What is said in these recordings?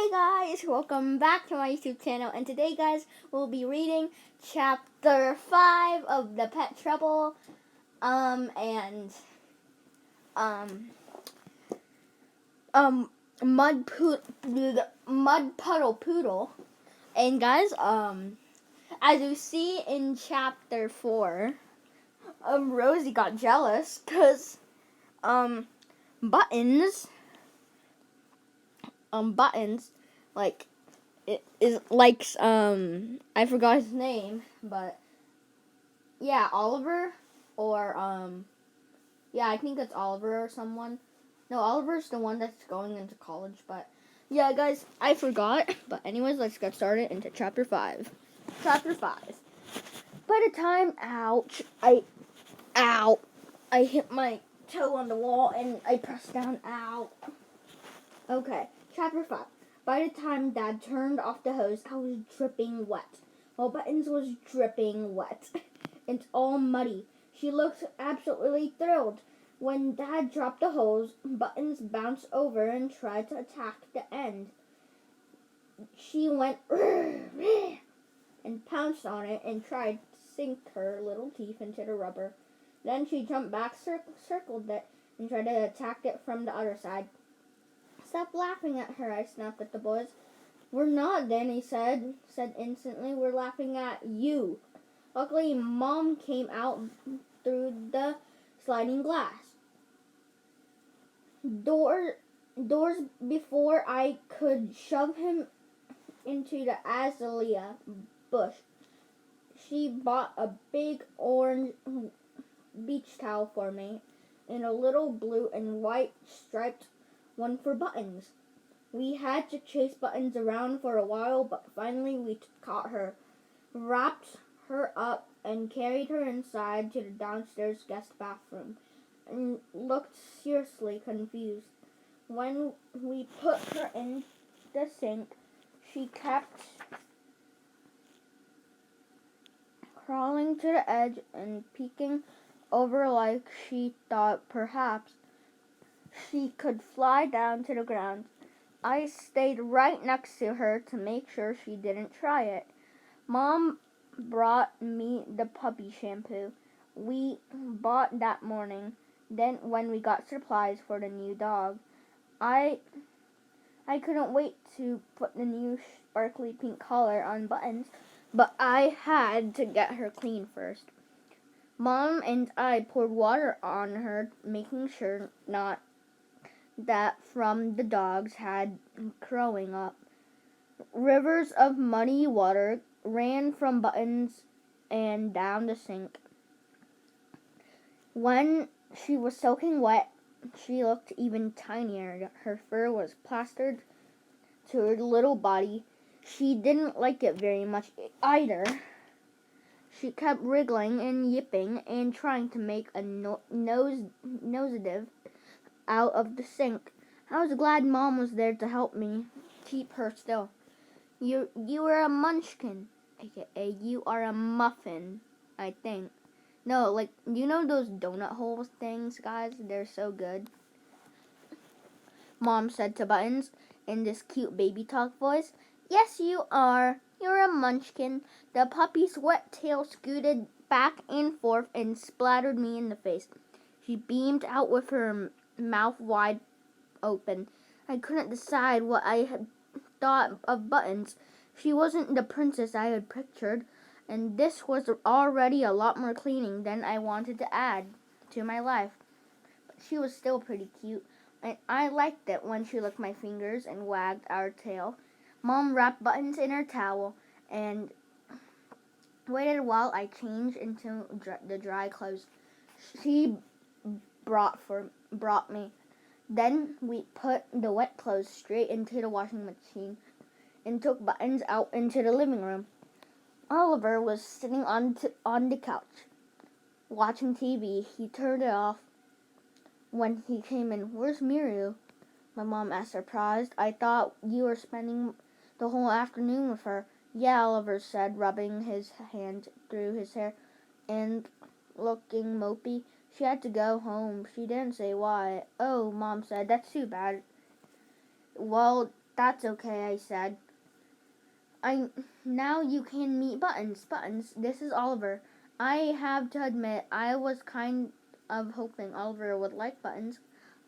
Hey guys, welcome back to my YouTube channel, and today guys, we'll be reading chapter 5 of The Pet Trouble, and, Mud Puddle Poodle. And guys, as you see in chapter 4, Rosie got jealous, cause, Buttons, like, it is likes I forgot his name, but yeah, Oliver or yeah, I think it's Oliver or someone. No, Oliver's the one that's going into college, but yeah, guys, I forgot. But anyways, let's get started into chapter 5. Chapter 5. By the time I hit my toe on the wall and I pressed down. Ow. Okay, chapter 5. By the time Dad turned off the hose, I was dripping wet. Well, Buttons was dripping wet. It's all muddy. She looked absolutely thrilled. When Dad dropped the hose, Buttons bounced over and tried to attack the end. She went and pounced on it and tried to sink her little teeth into the rubber. Then she jumped back, circled it, and tried to attack it from the other side. Stop laughing at her, I snapped at the boys. We're not, Danny said instantly. We're laughing at you. Luckily, Mom came out through the sliding glass. Doors before I could shove him into the azalea bush. She bought a big orange beach towel for me and a little blue and white striped one for Buttons. We had to chase Buttons around for a while, but finally we caught her, wrapped her up, and carried her inside to the downstairs guest bathroom, and looked seriously confused. When we put her in the sink, she kept crawling to the edge and peeking over like she thought perhaps she could fly down to the ground. I stayed right next to her to make sure she didn't try it. Mom brought me the puppy shampoo we bought that morning. Then when we got supplies for the new dog, I couldn't wait to put the new sparkly pink collar on Buttons, but I had to get her clean first. Mom and I poured water on her, making sure not that from the dogs had growing up. Rivers of muddy water ran from Buttons and down the sink. When she was soaking wet, she looked even tinier. Her fur was plastered to her little body. She didn't like it very much either. She kept wriggling and yipping and trying to make a nosedive out of the sink. I was glad Mom was there to help me keep her still. You are a munchkin, aka you are a muffin, I think. No, like, you know those donut hole things, guys? They're so good. Mom said to Buttons in this cute baby talk voice. Yes, you are. You're a munchkin. The puppy's wet tail scooted back and forth and splattered me in the face. She beamed out with her mouth wide open. I couldn't decide what I had thought of Buttons. She wasn't the princess I had pictured, and this was already a lot more cleaning than I wanted to add to my life. But she was still pretty cute, and I liked it when she licked my fingers and wagged our tail. Mom wrapped Buttons in her towel and waited while I changed into the dry clothes she brought me. Then we put the wet clothes straight into the washing machine and took Buttons out into the living room. Oliver was sitting on the couch, watching TV. He turned it off when he came in. Where's Muriel? My mom asked, surprised. I thought you were spending the whole afternoon with her. Yeah, Oliver said, rubbing his hand through his hair and looking mopey. She had to go home. She didn't say why. Oh, Mom said, that's too bad. Well, That's okay, I said. Now you can meet Buttons. Buttons, this is Oliver. I have to admit, I was kind of hoping Oliver would like Buttons.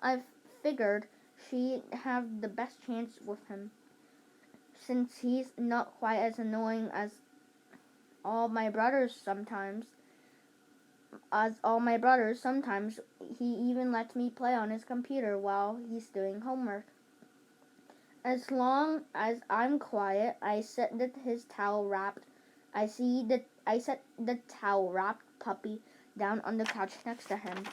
I figured she'd have the best chance with him, since he's not quite as annoying all my brothers sometimes. Sometimes he even lets me play on his computer while he's doing homework. As long as I'm quiet, I set the towel wrapped puppy down on the couch next to him.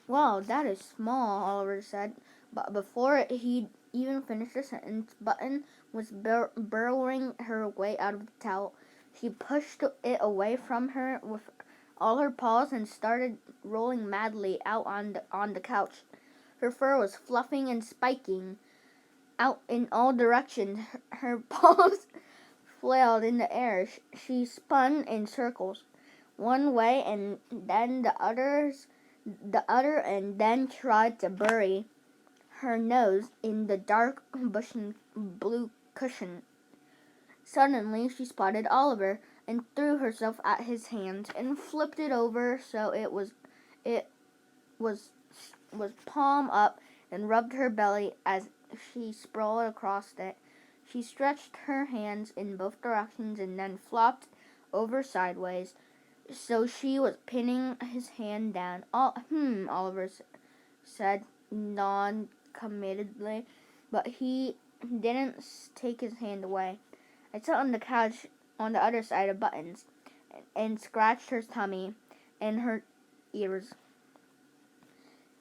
Wow, that is small, Oliver said. But before he'd even finished the sentence, Button was burrowing her way out of the towel. She pushed it away from her with all her paws and started rolling madly out on the couch. Her fur was fluffing and spiking out in all directions. Her paws flailed in the air. She spun in circles, one way and then the other, and then tried to bury her nose in the dark blue cushion. Suddenly, she spotted Oliver and threw herself at his hands and flipped it over so it was palm up and rubbed her belly as she sprawled across it. She stretched her hands in both directions and then flopped over sideways, so she was pinning his hand down. Oliver said non-committedly, but he didn't take his hand away. I sat on the couch on the other side of Buttons and scratched her tummy and her ears.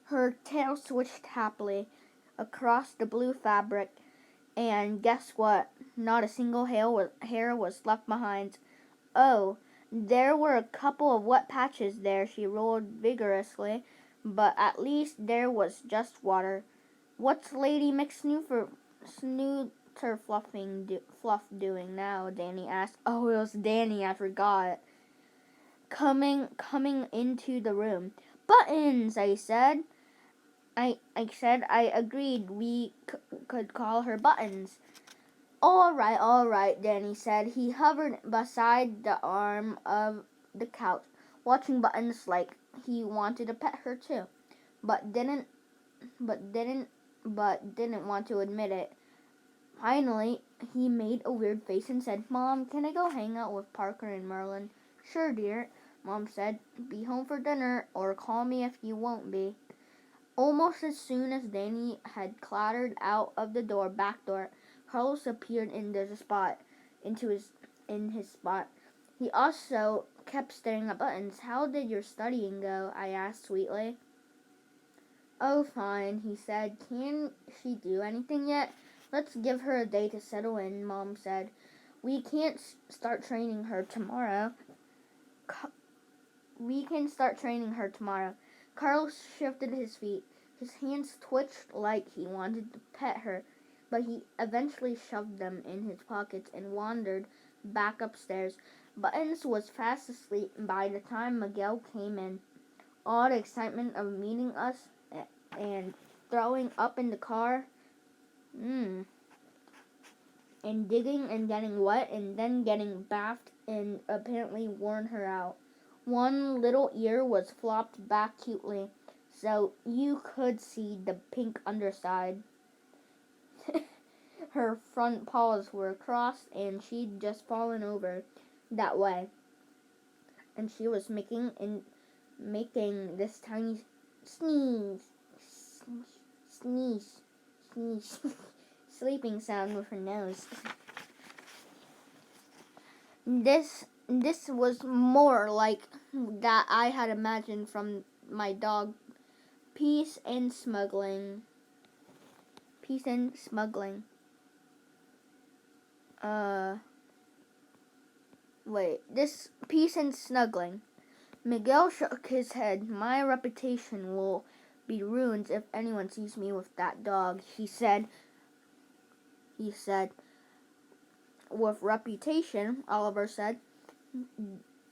Her tail switched happily across the blue fabric, and guess what? Not a single hair was left behind. Oh, there were a couple of wet patches there, she rolled vigorously, but at least there was just water. What's Lady McSnooter Fluff doing now? Danny asked. Oh, it was Danny, I forgot. Coming into the room. Buttons, I said. I agreed we could call her Buttons. All right, Danny said. He hovered beside the arm of the couch, watching Buttons like he wanted to pet her too, but didn't want to admit it. Finally, he made a weird face and said, Mom, can I go hang out with Parker and Merlin? Sure, dear, Mom said. Be home for dinner, or call me if you won't be. Almost as soon as Danny had clattered out of the back door, Carlos appeared in his spot. He also kept staring at Buttons. How did your studying go? I asked sweetly. Oh, fine, he said. Can she do anything yet? Let's give her a day to settle in, Mom said. We can't start training her tomorrow. Carlos shifted his feet. His hands twitched like he wanted to pet her, but he eventually shoved them in his pockets and wandered back upstairs. Buttons was fast asleep by the time Miguel came in. All the excitement of meeting us and throwing up in the car, and digging and getting wet and then getting bathed and apparently worn her out. One little ear was flopped back cutely, so you could see the pink underside. Her front paws were crossed, and she'd just fallen over that way. And she was making this tiny sneeze, sleeping sound with her nose. This was more like that I had imagined from my dog. Peace and smuggling. Peace and snuggling. Miguel shook his head. My reputation will be ruined if anyone sees me with that dog, he said. With reputation, Oliver said.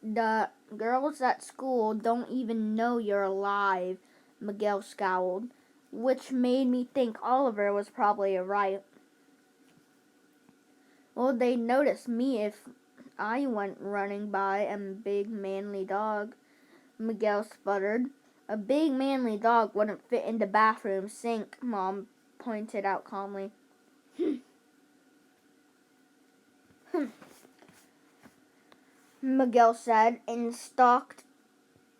The girls at school don't even know you're alive, Miguel scowled. which made me think Oliver was probably right. Well, they'd notice me if I went running by a big manly dog, Miguel sputtered. A big manly dog wouldn't fit in the bathroom sink, Mom pointed out calmly. Miguel said and stalked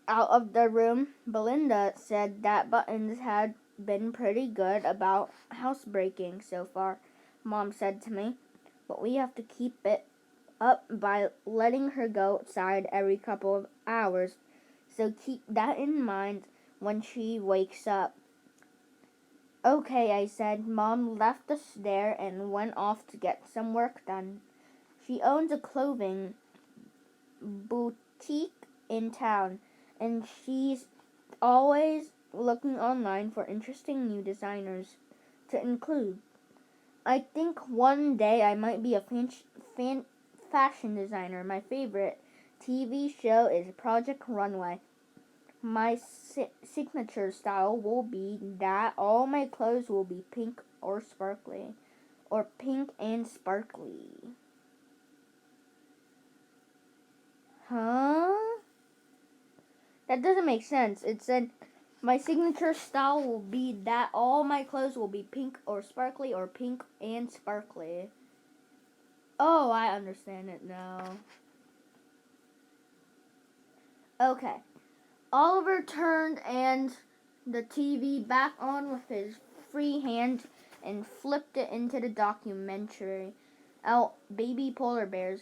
out of the room. Belinda said that Buttons had been pretty good about housebreaking so far, Mom said to me, but we have to keep it up by letting her go outside every couple of hours, so keep that in mind when she wakes up. Okay, I said. Mom left us there and went off to get some work done. She owns a clothing boutique in town, and she's always looking online for interesting new designers to include. I think one day I might be a fashion designer. My favorite TV show is Project Runway. My signature style will be that all my clothes will be pink or sparkly, or pink and sparkly. Huh? That doesn't make sense. It said my signature style will be that all my clothes will be pink or sparkly, or pink and sparkly. Oh, I understand it now. Okay. Oliver turned and the TV back on with his free hand and flipped it into the documentary out baby polar bears.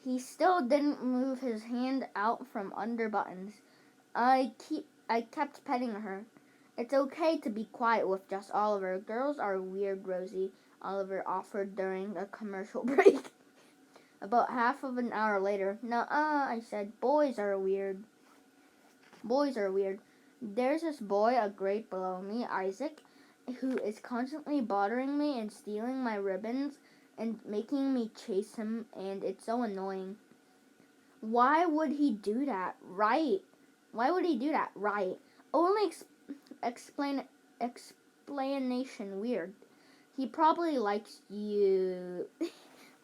He still didn't move his hand out from under Buttons. I kept petting her. It's okay to be quiet with just Oliver. Girls are weird, Rosie, Oliver offered during a commercial break. About half of an hour later, nuh-uh, I said, boys are weird. Boys are weird. There's this boy a grade below me, Isaac, who is constantly bothering me and stealing my ribbons and making me chase him, and it's so annoying. Why would he do that? Right. Why would he do that? Right. Only explanation weird. He probably likes you,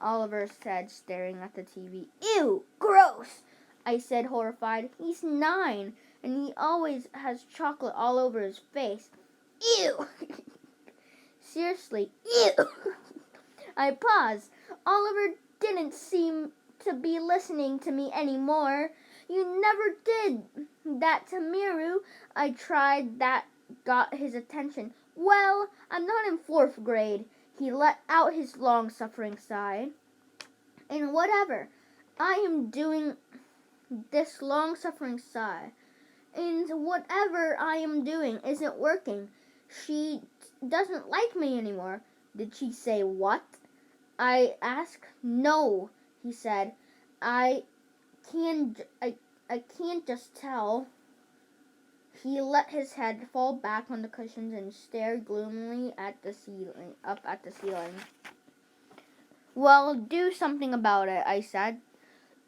Oliver said, staring at the TV. Ew, gross, I said, horrified. He's 9, and he always has chocolate all over his face. Ew. Seriously, ew. I paused. Oliver didn't seem to be listening to me anymore. You never did that to Miru. I tried that got his attention. Well, I'm not in 4th grade. He let out his long-suffering sigh. And whatever. I am doing this long-suffering sigh. And whatever I am doing isn't working. She doesn't like me anymore. Did she say what? I asked. No, he said. I can't just tell. He let his head fall back on the cushions and stared gloomily at the ceiling, up at the ceiling. Well, do something about it, I said.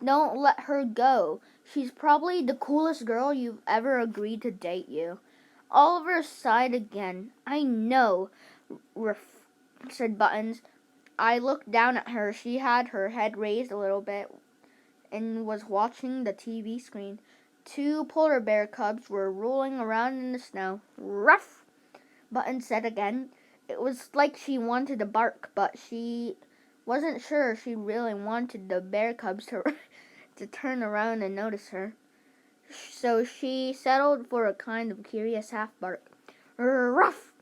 Don't let her go. She's probably the coolest girl you've ever agreed to date you. Oliver sighed again. I know, said Buttons. I looked down at her. She had her head raised a little bit and was watching the TV screen. 2 polar bear cubs were rolling around in the snow. Ruff, Buttons said again. It was like she wanted to bark, but she wasn't sure she really wanted the bear cubs to turn around and notice her. So she settled for a kind of curious half bark. Ruff!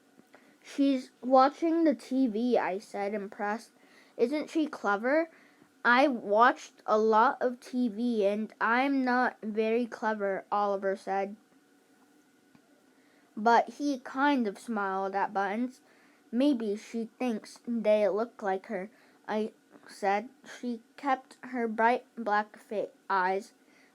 She's watching the TV, I said, impressed. Isn't she clever? I watched a lot of TV and I'm not very clever, Oliver said. But he kind of smiled at Buttons. Maybe she thinks they look like her, I said. She kept her bright black eyes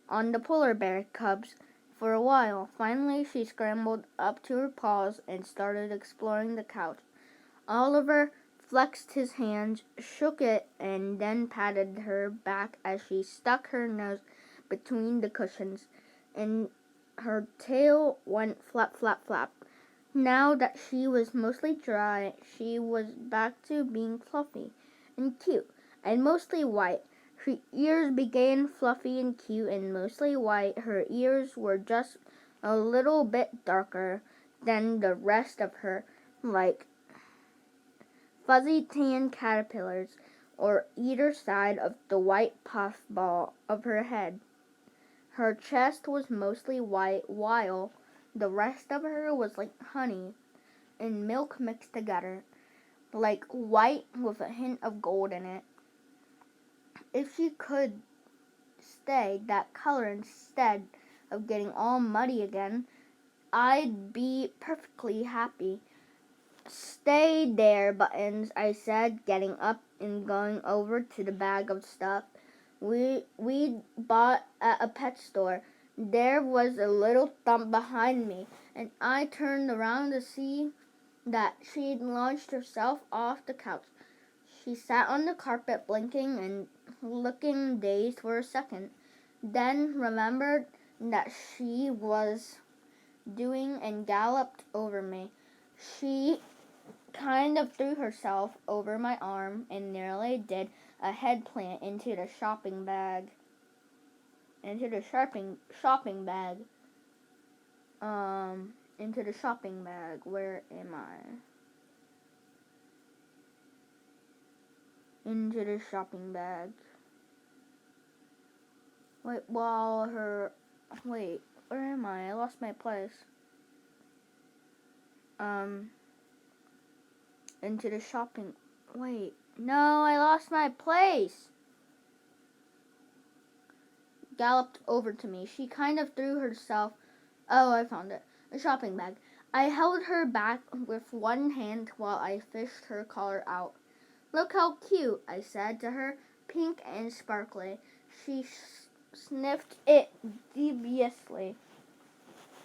on the polar bear cubs for a while. Finally, she scrambled up to her paws and started exploring the couch. Oliver flexed his hand, shook it, and then patted her back as she stuck her nose between the cushions, and her tail went flap, flap, flap. Now that she was mostly dry, she was back to being fluffy and cute and mostly white. Her ears began fluffy and cute and mostly white. Her ears were just a little bit darker than the rest of her, like fuzzy tan caterpillars or either side of the white puffball of her head. Her chest was mostly white, while the rest of her was like honey and milk mixed together, like white with a hint of gold in it. If she could stay that color instead of getting all muddy again, I'd be perfectly happy. Stay there, Buttons, I said, getting up and going over to the bag of stuff we bought at a pet store. There was a little thump behind me, and I turned around to see that she'd launched herself off the couch. She sat on the carpet blinking and looking dazed for a second, then remembered that she was doing and galloped over me. She kind of threw herself over my arm and nearly did a head plant into the shopping bag. Into the shopping bag. Into the shopping bag. Where am I? Into the shopping bag. Wait, where am I? I lost my place. Into the shopping. Wait, no, I lost my place. Galloped over to me. She kind of threw herself. Oh, I found it. A shopping bag. I held her back with one hand while I fished her collar out. Look how cute, I said to her, pink and sparkly. She sniffed it dubiously,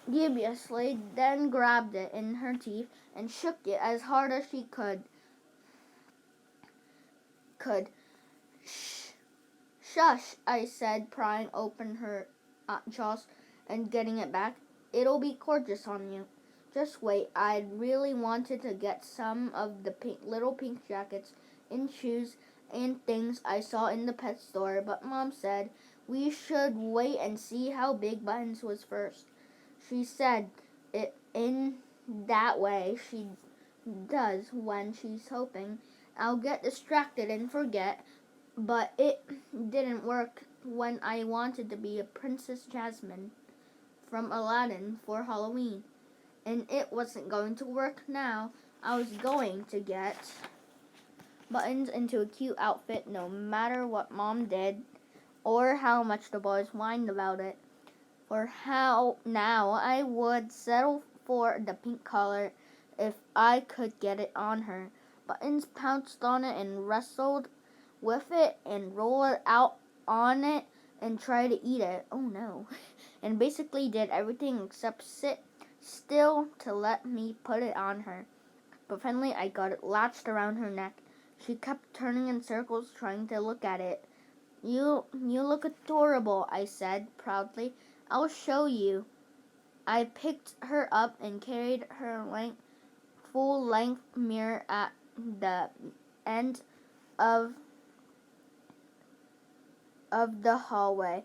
then grabbed it in her teeth and shook it as hard as she could. Shush, I said, prying open her jaws and getting it back. It'll be gorgeous on you. Just wait. I'd really wanted to get some of the little pink jackets and shoes and things I saw in the pet store, but Mom said we should wait and see how big Buttons was first. She said it in that way she does when she's hoping I'll get distracted and forget, but it didn't work when I wanted to be a Princess Jasmine from Aladdin for Halloween. And it wasn't going to work now. I was going to get Buttons into a cute outfit no matter what Mom did or how much the boys whined about it. Or how now I would settle for the pink color if I could get it on her. Buttons pounced on it and wrestled with it and rolled out on it and tried to eat it. Oh no. And basically did everything except sit still to let me put it on her. But finally I got it latched around her neck. She kept turning in circles trying to look at it. You look adorable, I said proudly. I'll show you. I picked her up and carried her full-length mirror at the end of the hallway.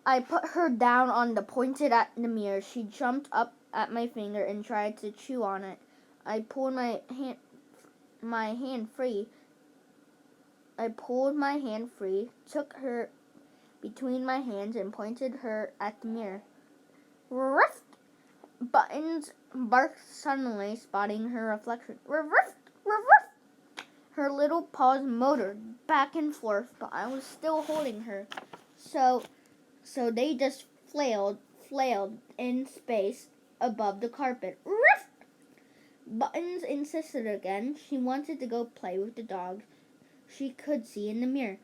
I put her down on the pointed at the mirror. She jumped up at my finger and tried to chew on it. I pulled my hand free. Took her between my hands and pointed her at the mirror. Ruff! Buttons barked suddenly, spotting her reflection. Ruff! Ruff! Ruff! Her little paws motored back and forth, but I was still holding her. So they just flailed in space above the carpet. Ruff! Buttons insisted again. She wanted to go play with the dog she could see in the mirror.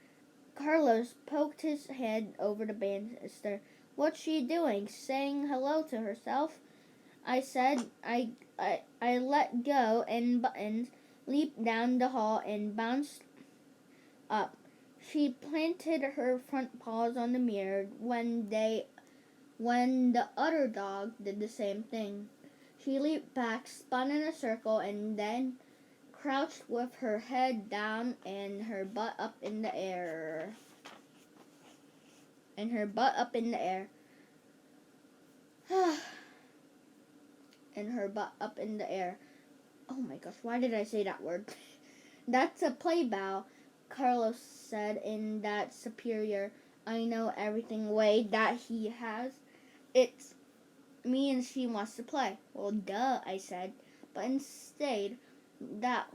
Carlos poked his head over the banister. What's she doing? Saying hello to herself? I said. I let go, and Buttons leaped down the hall and bounced up. She planted her front paws on the mirror when the other dog did the same thing. She leaped back, spun in a circle, and then crouched with her head down and her butt up in the air. Oh my gosh, why did I say that word? That's a play bow, Carlos said in that superior, I know everything way that he has. It's me and she wants to play. Well, duh, I said, but instead that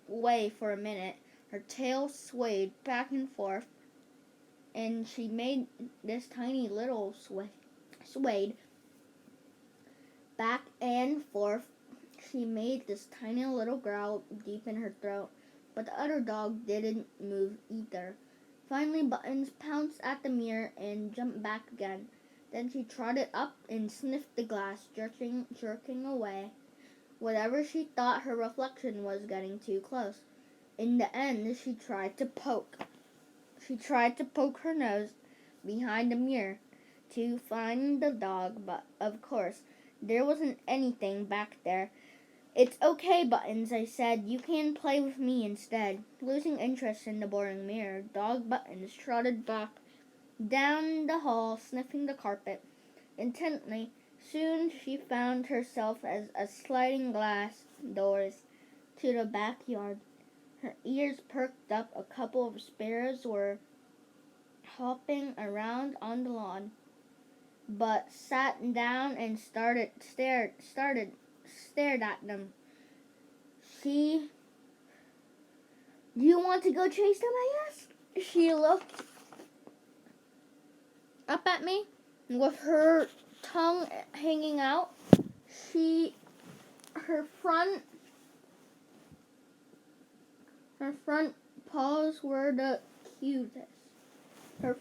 way for a minute. Her tail swayed back and forth, and she made this tiny little swayed back and forth. She made this tiny little growl deep in her throat, but the other dog didn't move either. Finally, Buttons pounced at the mirror and jumped back again. Then she trotted up and sniffed the glass, jerking away whatever she thought her reflection was getting too close. In the end, she tried to poke her nose behind the mirror to find the dog, but of course, there wasn't anything back there. It's okay, Buttons, I said. You can play with me instead. Losing interest in the boring mirror, dog Buttons trotted back down the hall, sniffing the carpet intently. Soon she found herself as a sliding glass doors to the backyard. Her ears perked up. A couple of sparrows were hopping around on the lawn, but sat down and stared at them. Do you want to go chase them, I asked. She looked up at me with her tongue hanging out. Her front paws were the cutest. Were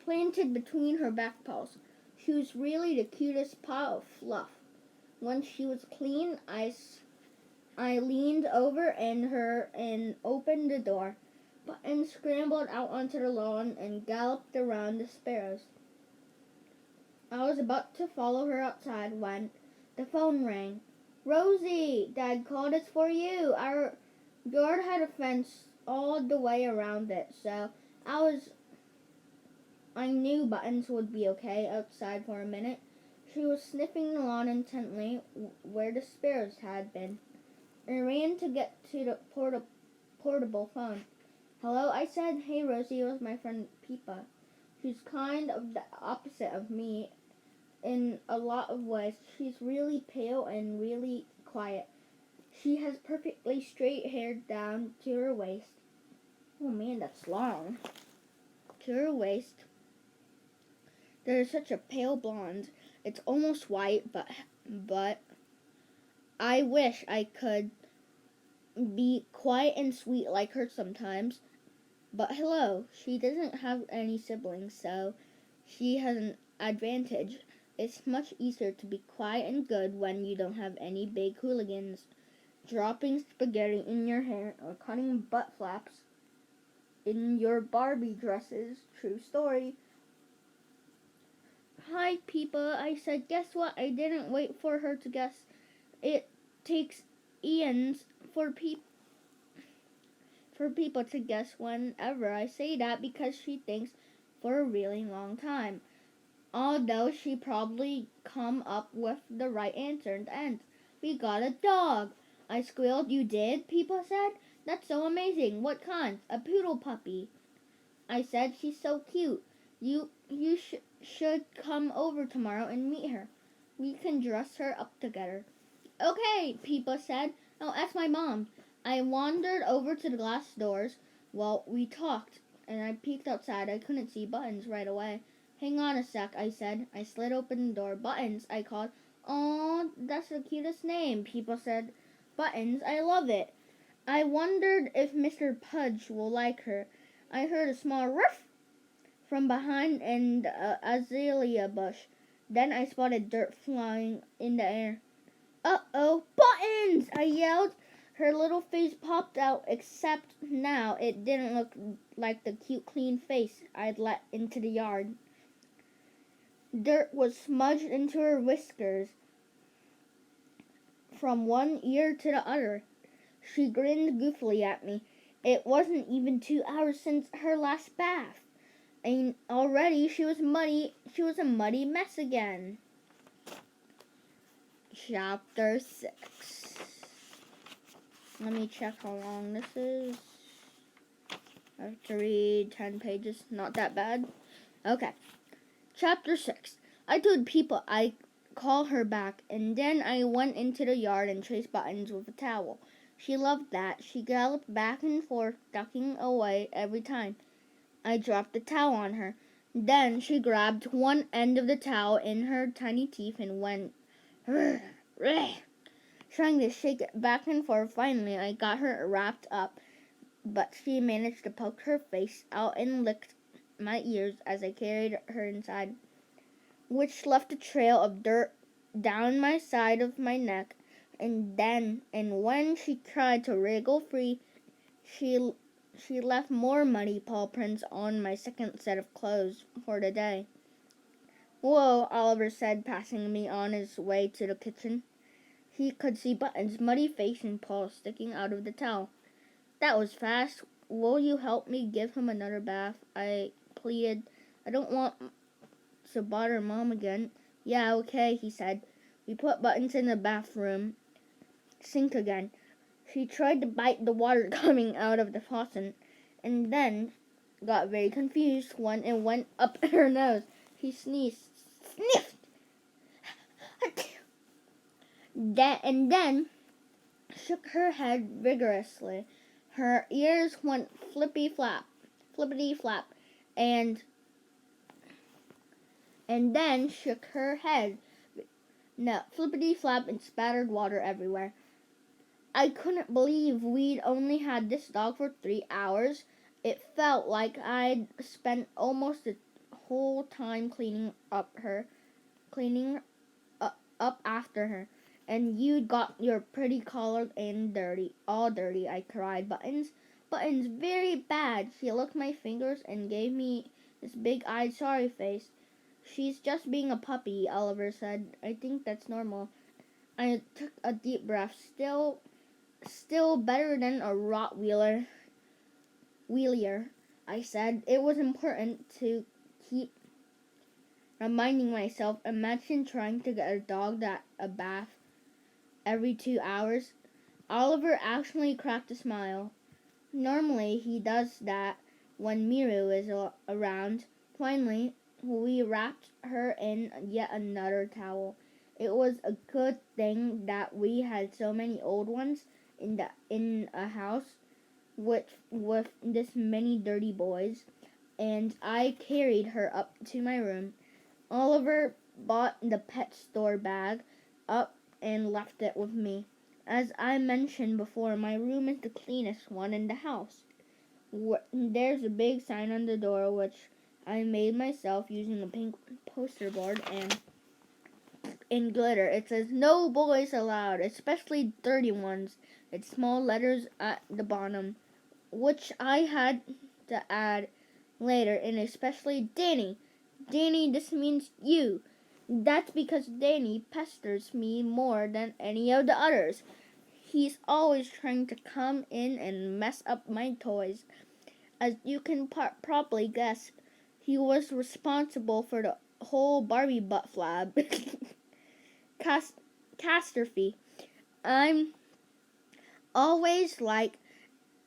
planted between her back paws. She was really the cutest paw of fluff. Once she was clean, I leaned over and opened the door. Button scrambled out onto the lawn and galloped around the sparrows. I was about to follow her outside when the phone rang. Rosie, Dad called. It's for you. Our yard had a fence all the way around it, so I knew Buttons would be okay outside for a minute. She was sniffing the lawn intently where the sparrows had been. I ran to get to the portable phone. Hello, I said. Hey, Rosie, it was my friend Peepa. She's kind of the opposite of me in a lot of ways. She's really pale and really quiet. She has perfectly straight hair down to her waist. Oh man, that's long. To her waist. There's such a pale blonde. It's almost white, but I wish I could be quiet and sweet like her sometimes. But hello, she doesn't have any siblings, so she has an advantage. It's much easier to be quiet and good when you don't have any big hooligans dropping spaghetti in your hair or cutting butt flaps in your Barbie dresses. True story. Hi, Peepa, I said. Guess what? I didn't wait for her to guess. It takes eons for people to guess whenever I say that because she thinks for a really long time. Although she probably come up with the right answer in the end. We got a dog. I squealed. You did? Peepa said. That's so amazing. What kind? A poodle puppy. I said. She's so cute. You should come over tomorrow and meet her. We can dress her up together. Okay, Peepa said. I'll ask my mom. I wandered over to the glass doors while we talked, and I peeked outside. I couldn't see Buttons right away. Hang on a sec, I said. I slid open the door. Buttons, I called. Aw, that's the cutest name, Peepa said. Buttons, I love it. I wondered if Mr. Pudge will like her. I heard a small ruff from behind an azalea bush. Then I spotted dirt flying in the air. Uh-oh, Buttons! I yelled. Her little face popped out, except now it didn't look like the cute, clean face I'd let into the yard. Dirt was smudged into her whiskers from one ear to the other. She grinned goofily at me. It wasn't even 2 hours since her last bath, and already she was muddy. She was a muddy mess again. Chapter 6. Let me check how long this is. I have to read 10 pages. Not that bad. Okay. Chapter 6. I told people I'd call her back, and then I went into the yard and chased Buttons with a towel. She loved that. She galloped back and forth, ducking away every time I dropped the towel on her. Then she grabbed one end of the towel in her tiny teeth and went, "Rrr, rrr," trying to shake it back and forth. Finally, I got her wrapped up, but she managed to poke her face out and licked my ears as I carried her inside, which left a trail of dirt down my side of my neck. And when she tried to wriggle free, she left more muddy paw prints on my second set of clothes for the day. "Whoa," Oliver said, passing me on his way to the kitchen. He could see Button's muddy face and paws sticking out of the towel. "That was fast. Will you help me give him another bath?" I pleaded. "I don't want to bother Mom again." "Yeah, okay," he said. We put Buttons in the bathroom sink again. She tried to bite the water coming out of the faucet, and then got very confused when it went up her nose. She sneezed, sniffed, and then shook her head vigorously. Her ears went flippity flap, and then shook her head. No, flippity flap, and spattered water everywhere. I couldn't believe we'd only had this dog for 3 hours. It felt like I'd spent almost the whole time cleaning up after her. "And you'd got your pretty collar and all dirty," I cried. Buttons, very bad." She licked my fingers and gave me this big-eyed sorry face. "She's just being a puppy," Oliver said. "I think that's normal." I took a deep breath. Still better than a Rottweiler, I said. It was important to keep reminding myself. Imagine trying to get a dog a bath every 2 hours. Oliver actually cracked a smile. Normally he does that when Miru is around. Finally, we wrapped her in yet another towel. It was a good thing that we had so many old ones in a house with this many dirty boys, and I carried her up to my room. Oliver bought the pet store bag up and left it with me. As I mentioned before, my room is the cleanest one in the house. There's a big sign on the door, which I made myself using a pink poster board and in glitter. It says, "No boys allowed, especially dirty ones." It's small letters at the bottom, which I had to add later, and especially Danny. "Danny, this means you." That's because Danny pesters me more than any of the others. He's always trying to come in and mess up my toys. As you can probably guess, he was responsible for the whole Barbie butt flab catastrophe. I'm always like,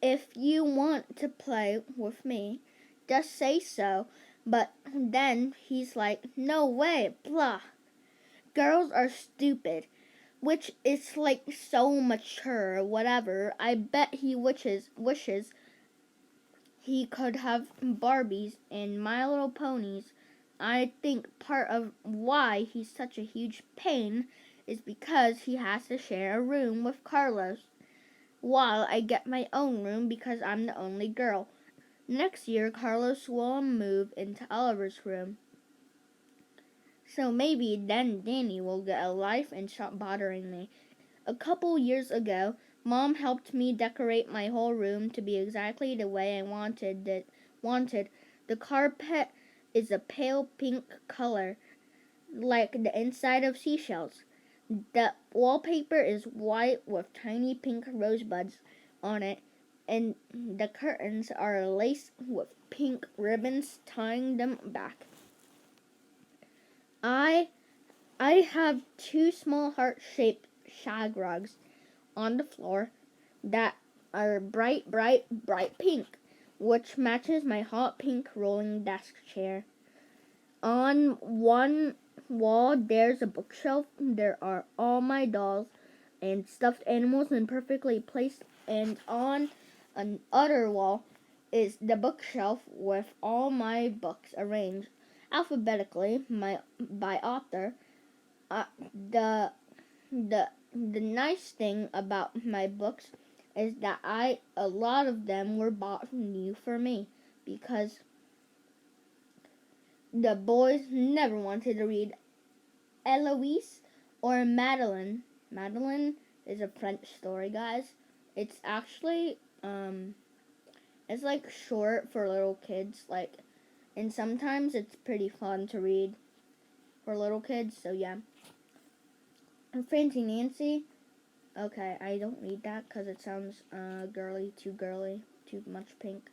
"If you want to play with me, just say so." But then he's like, "No way, blah. Girls are stupid." Which is like so mature, whatever. I bet he wishes he could have Barbies and My Little Ponies. I think part of why he's such a huge pain is because he has to share a room with Carlos, while I get my own room because I'm the only girl. Next year, Carlos will move into Oliver's room. So maybe then Danny will get a life and stop bothering me. A couple years ago, Mom helped me decorate my whole room to be exactly the way I wanted. The carpet is a pale pink color. like the inside of seashells. The wallpaper is white with tiny pink rosebuds on it, and the curtains are laced with pink ribbons tying them back. I have two small heart-shaped shag rugs on the floor that are bright pink, which matches my hot pink rolling desk chair. On one wall, there's a bookshelf. There are all my dolls and stuffed animals and perfectly placed. And on another wall is the bookshelf with all my books arranged alphabetically by author. Uh, the the nice thing about my books is that a lot of them were bought new for me because the boys never wanted to read Eloise or Madeline. Madeline is a French story, guys. It's actually it's like short for little kids, and sometimes it's pretty fun to read for little kids. So yeah. And Fancy Nancy. Okay, I don't read that because it sounds girly, too much pink.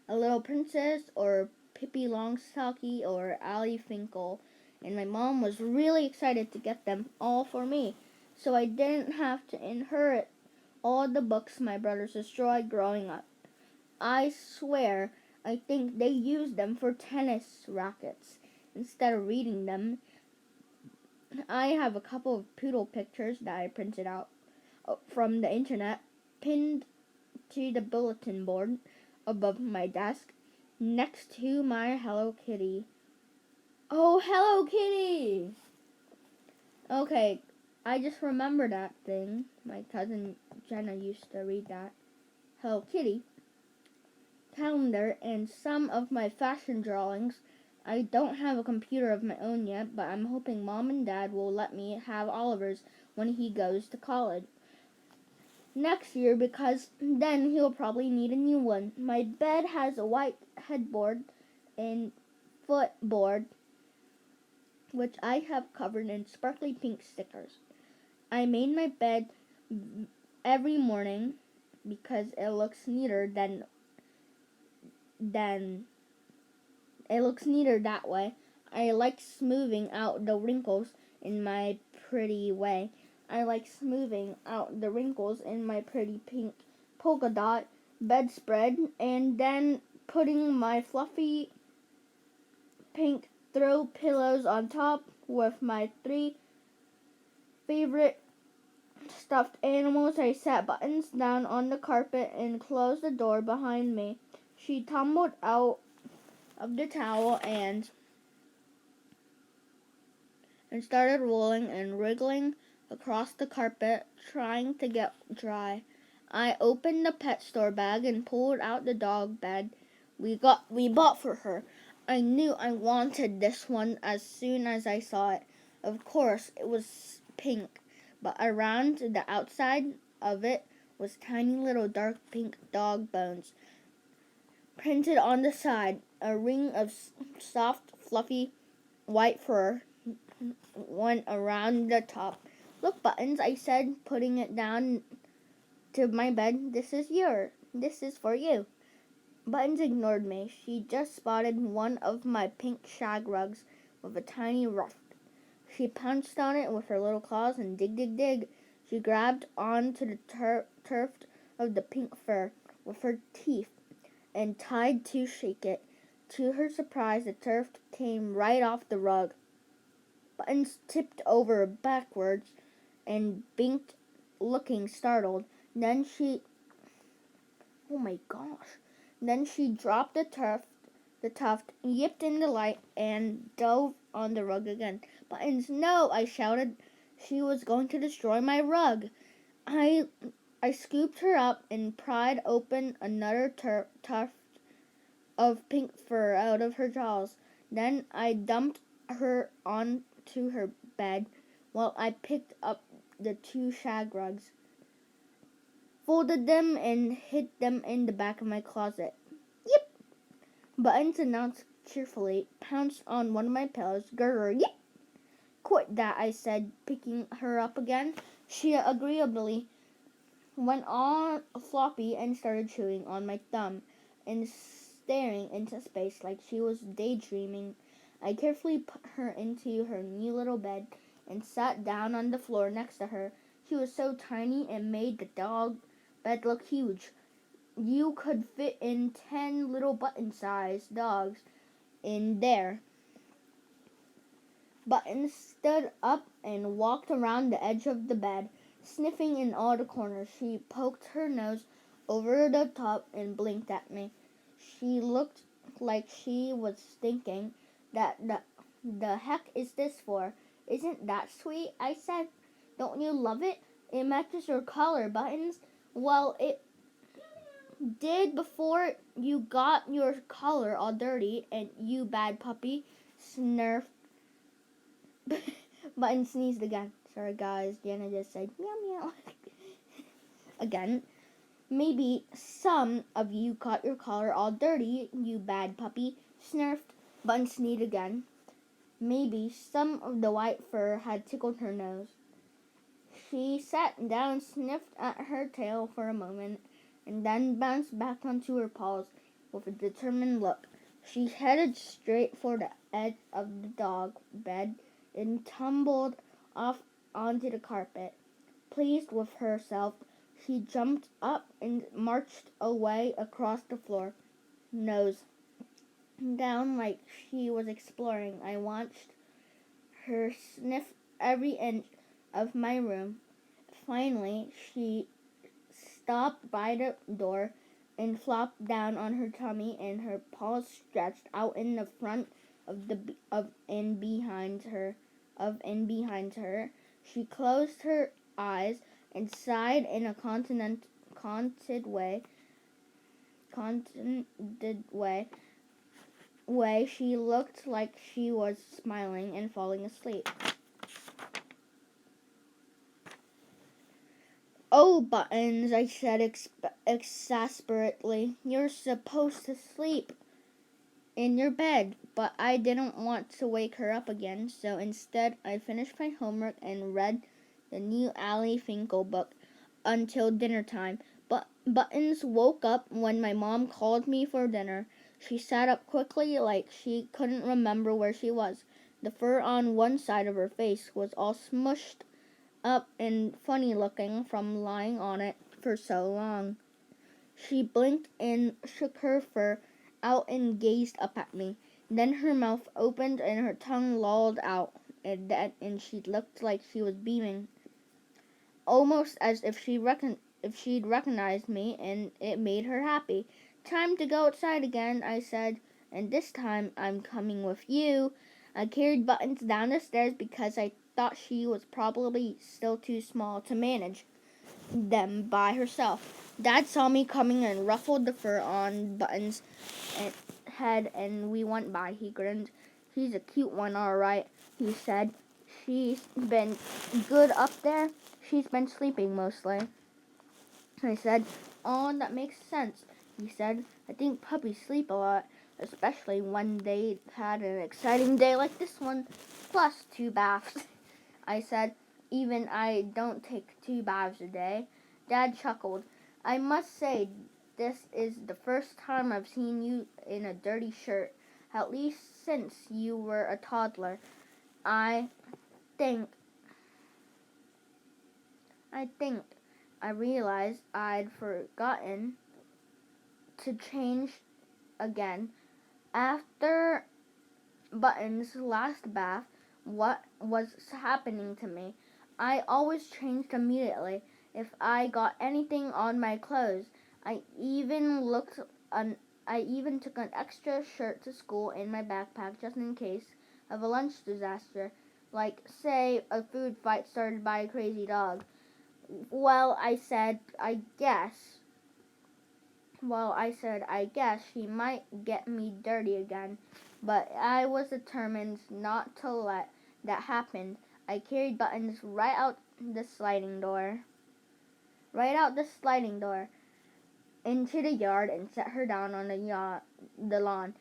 A Little Princess or Pippi Longstocking or Ally Finkel. And my mom was really excited to get them all for me, so I didn't have to inherit all the books my brothers destroyed growing up. I swear, I think they used them for tennis rackets instead of reading them. I have a couple of poodle pictures that I printed out from the internet, pinned to the bulletin board above my desk, next to my Hello Kitty. Oh, Hello Kitty! Okay, I just remember that thing. My cousin Jenna used to read that. Hello Kitty calendar and some of my fashion drawings. I don't have a computer of my own yet, but I'm hoping Mom and Dad will let me have Oliver's when he goes to college next year, because then he'll probably need a new one. My bed has a white headboard and footboard, which I have covered in sparkly pink stickers. I made my bed every morning because it looks neater that way. I like smoothing out the wrinkles in my pretty way. I like smoothing out the wrinkles in my pretty pink polka dot bedspread, and then putting my fluffy pink throw pillows on top with my 3 favorite stuffed animals. I sat Buttons down on the carpet and closed the door behind me. She tumbled out of the towel and started rolling and wriggling across the carpet, trying to get dry. I opened the pet store bag and pulled out the dog bed we bought for her. I knew I wanted this one as soon as I saw it. Of course, it was pink, but around the outside of it was tiny little dark pink dog bones printed on the side. A ring of soft, fluffy white fur went around the top. Look, Buttons, I said, putting it down to my bed. This is for you. Buttons ignored me. She just spotted one of my pink shag rugs with a tiny ruff. She pounced on it with her little claws and dig. She grabbed onto the tuft of the pink fur with her teeth and tried to shake it. To her surprise, the tuft came right off the rug. Buttons tipped over backwards and blinked, looking startled. Oh my gosh. Then she dropped the tuft, yipped in delight, and dove on the rug again. Buttons, no, I shouted. She was going to destroy my rug. I scooped her up and pried open another tuft of pink fur out of her jaws. Then I dumped her onto her bed while I picked up the 2 shag rugs, folded them, and hid them in the back of my closet. Yip! Buttons announced cheerfully, pounced on one of my pillows. Grr, yip! Quit that, I said, picking her up again. She agreeably went on floppy and started chewing on my thumb and staring into space like she was daydreaming. I carefully put her into her new little bed and sat down on the floor next to her. She was so tiny it made the dog bed look huge. You could fit in 10 little button-sized dogs in there. Button stood up and walked around the edge of the bed, sniffing in all the corners. She poked her nose over the top and blinked at me. She looked like she was thinking, that the heck is this for? Isn't that sweet? I said. Don't you love it? It matches your collar, Buttons. Well, it did before you got your collar all dirty, and you bad puppy, snarfed. Button sneezed again. Sorry, guys. Jana just said meow meow. Again. Maybe some of you got your collar all dirty, you bad puppy, snarfed. Button sneezed again. Maybe some of the white fur had tickled her nose. She sat down, sniffed at her tail for a moment, and then bounced back onto her paws with a determined look. She headed straight for the edge of the dog bed and tumbled off onto the carpet. Pleased with herself, she jumped up and marched away across the floor, nose down like she was exploring. I watched her sniff every inch of my room. Finally, she stopped by the door and flopped down on her tummy, and her paws stretched out in the front of and behind her. She closed her eyes and sighed in a contented way. She looked like she was smiling and falling asleep. Oh, Buttons, I said exasperately. You're supposed to sleep in your bed. But I didn't want to wake her up again, so instead I finished my homework and read the new Ali Finkel book until dinner time. But Buttons woke up when my mom called me for dinner. She sat up quickly like she couldn't remember where she was. The fur on one side of her face was all smushed up and funny looking from lying on it for so long. She blinked and shook her fur out and gazed up at me. Then her mouth opened and her tongue lolled out, and she looked like she was beaming, almost as if she'd recognized me, and it made her happy. Time to go outside again, I said, and this time I'm coming with you. I carried Buttons down the stairs because I thought she was probably still too small to manage them by herself. Dad saw me coming and ruffled the fur on Buttons' head, and we went by. He grinned. She's a cute one, all right, he said. She's been good up there. She's been sleeping mostly. I said, oh, that makes sense, he said. I think puppies sleep a lot, especially when they've had an exciting day like this one, plus 2 baths. I said, even I don't take 2 baths a day. Dad chuckled. I must say, this is the first time I've seen you in a dirty shirt, at least since you were a toddler. I think I realized I'd forgotten to change again. After Button's last bath, what was happening to me? I always changed immediately if I got anything on my clothes. I even took an extra shirt to school in my backpack just in case of a lunch disaster, like, say, a food fight started by a crazy dog. Well, I said, I guess she might get me dirty again, but I was determined not to let that happen. I carried Buttons right out the sliding door, into the yard, and set her down on the lawn.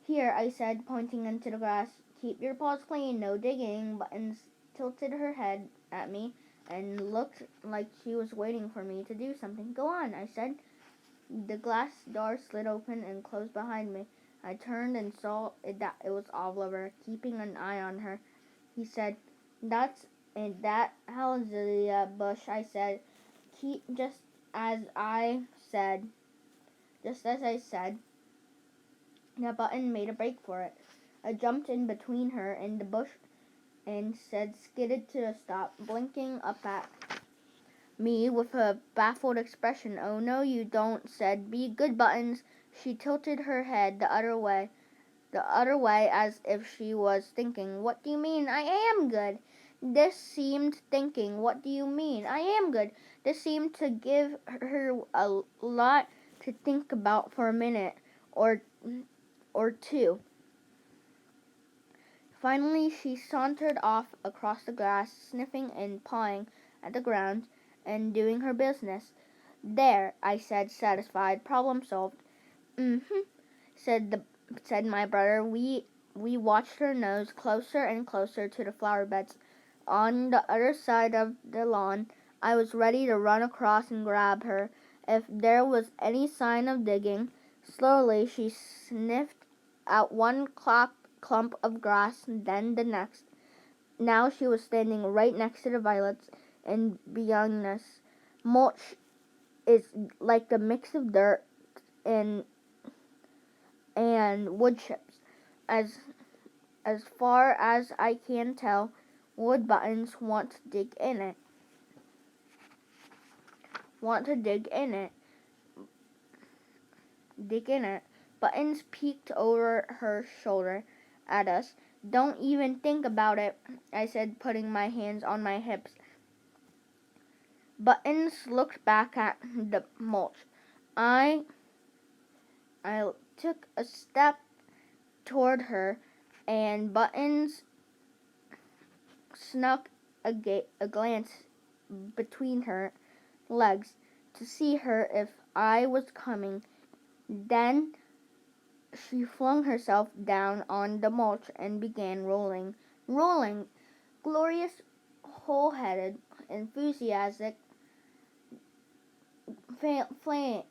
Here, I said, pointing into the grass, keep your paws clean, no digging. Buttons tilted her head at me and looked like she was waiting for me to do something. Go on, I said. The glass door slid open and closed behind me. I turned and saw that it was Oliver, keeping an eye on her. He said, "That's that Halazia bush," I said. "Keep just as I said." Just as I said, the button made a break for it. I jumped in between her and the bush and skidded to a stop, blinking up at me with a baffled expression. "Oh, no, you don't," said. "Be good, Buttons." She tilted her head the other way, as if she was thinking, "What do you mean? I am good." This seemed thinking, "What do you mean? I am good." This seemed to give her a lot to think about for a minute or two. Finally, she sauntered off across the grass, sniffing and pawing at the ground and doing her business. "There," I said, satisfied. "Problem solved." "Mm-hmm," said my brother. We watched her nose closer and closer to the flower beds on the other side of the lawn. I was ready to run across and grab her if there was any sign of digging. Slowly, she sniffed at one clump of grass, then the next. Now she was standing right next to the violets and beyond us. Mulch is like the mix of dirt and wood chips. As far as I can tell, wood buttons want to dig in it. Buttons peeked over her shoulder at us. "Don't even think about it," I said, putting my hands on my hips. Buttons looked back at the mulch. I took a step toward her, and Buttons snuck a glance between her legs to see her if I was coming. Then she flung herself down on the mulch and began rolling. Glorious, whole-headed, enthusiastic, flaying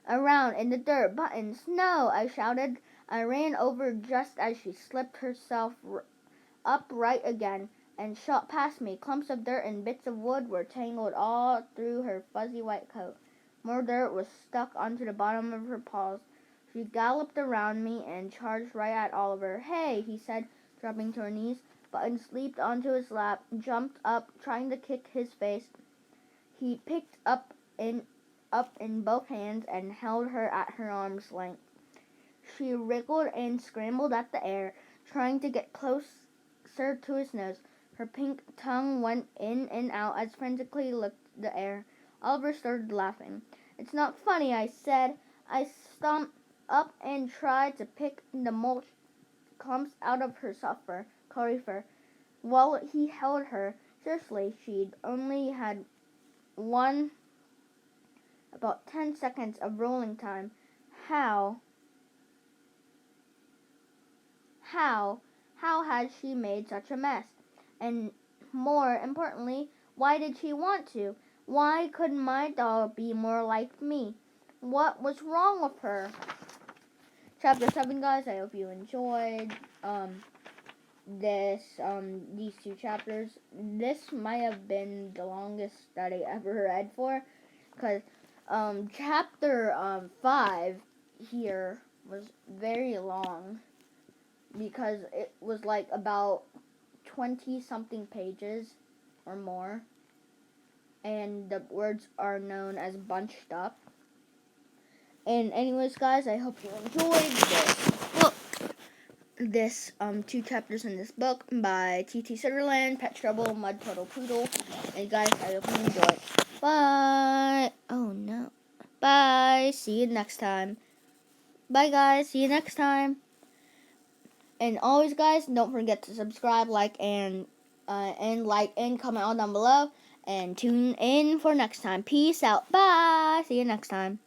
around in the dirt. "Buttons, no!" I shouted. I ran over just as she slipped herself upright again and shot past me. Clumps of dirt and bits of wood were tangled all through her fuzzy white coat. More dirt was stuck onto the bottom of her paws. She galloped around me and charged right at Oliver. "Hey," he said, dropping to her knees. Buttons leaped onto his lap, jumped up, trying to kick his face. He picked up in both hands and held her at her arm's length. She wriggled and scrambled at the air, trying to get closer to his nose. Her pink tongue went in and out as frantically licked the air. Oliver started laughing. "It's not funny," I said. I stomped up and tried to pick the mulch clumps out of her soft curly fur, while he held her. Seriously, she'd only had about 10 seconds of rolling time. How had she made such a mess? And more importantly, why did she want to? Why couldn't my doll be more like me? What was wrong with her? Chapter 7, guys. I hope you enjoyed these two chapters. This might have been the longest that I ever read for, because chapter 5 here was very long, because it was like about 20 something pages or more, and the words are known as bunched up. And anyways, guys, I hope you enjoyed this 2 chapters in this book by T.T. Sutherland, Pet Trouble, Mud Puddle Poodle. And guys, I hope you enjoy. Bye. Oh no. Bye. See you next time. Bye, guys. See you next time. And always, guys, don't forget to subscribe, like, and comment all down below. And tune in for next time. Peace out. Bye. See you next time.